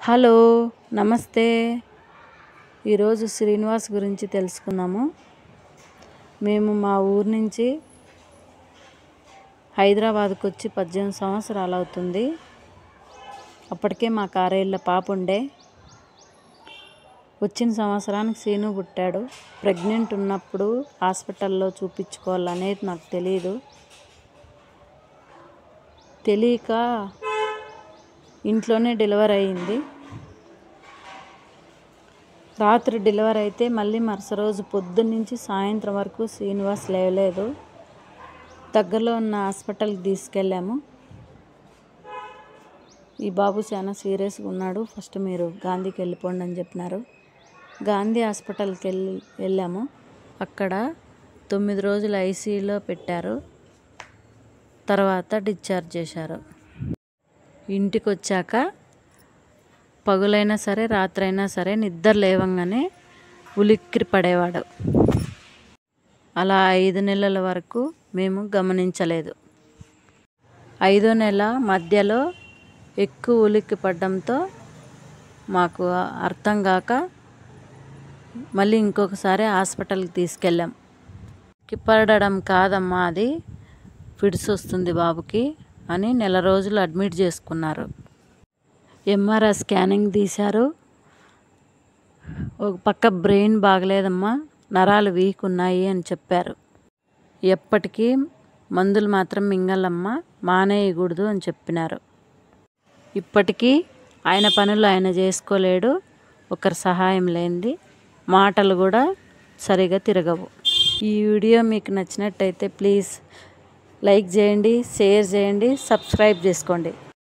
Hello నమస్తే. ఈరోజు శ్రీనివాస్ గురించి తెలుసుకుందాము. మేము మా ఊరు నుంచి హైదరాబాద్కు వచ్చి 18 సంవత్సరాలు అవుతుంది. అప్పటికే మా 6 ఏళ్ళ పాప ఉండే. వచ్చిన సంవత్సరానికి శ్రీను పుట్టాడు. ప్రెగ్నెంట్ ఉన్నప్పుడు హాస్పిటల్లో చూపించుకోవాలనేది నాకు తెలియక ఇంట్లోనే డెలివరీ అయింది. రాత్రి డెలివరీ అయితే మళ్ళీ మరుసటి రోజు పొద్దున్నుంచి సాయంత్రం వరకు శ్రీనివాస్ లేవలేదు. దగ్గరలో ఉన్న హాస్పిటల్కి తీసుకెళ్ళాము. ఈ బాబు చాలా సీరియస్గా ఉన్నాడు, ఫస్ట్ మీరు గాంధీకి వెళ్ళిపోండి అని చెప్పినారు. గాంధీ హాస్పిటల్కి వెళ్ళాము. అక్కడ 9 రోజులు ఐసీయూలో పెట్టారు. తర్వాత డిశ్చార్జ్ చేశారు. ఇంటికి వచ్చాక పగులైనా సరే రాత్రైనా సరే నిద్ర లేవంగానే ఉలిక్కిరి పడేవాడు. అలా 5 నెలల వరకు మేము గమనించలేదు. 5వ నెల మధ్యలో ఎక్కువ ఉలిక్కి పడడంతో మాకు అర్థం కాక మళ్ళీ ఇంకొకసారి హాస్పిటల్కి తీసుకెళ్ళాం. పడడం కాదమ్మా, అది ఫిడ్స్ వస్తుంది బాబుకి అని నెల రోజులు అడ్మిట్ చేసుకున్నారు. ఎంఆర్ఐ స్కానింగ్ తీశారు. ఒక పక్క బ్రెయిన్ బాగలేదమ్మా, నరాలు వీక్ ఉన్నాయి అని చెప్పారు. ఎప్పటికీ మందులు మాత్రం మింగలమ్మా, మానేయకూడదు అని చెప్పినారు. ఇప్పటికీ ఆయన పనులు ఆయన చేసుకోలేడు, ఒకరి సహాయం లేనిది. మాటలు కూడా సరిగా తిరగవు. ఈ వీడియో మీకు నచ్చినట్టయితే ప్లీజ్ లైక్ చేయండి, షేర్ చేయండి, సబ్స్క్రైబ్ చేసుకోండి.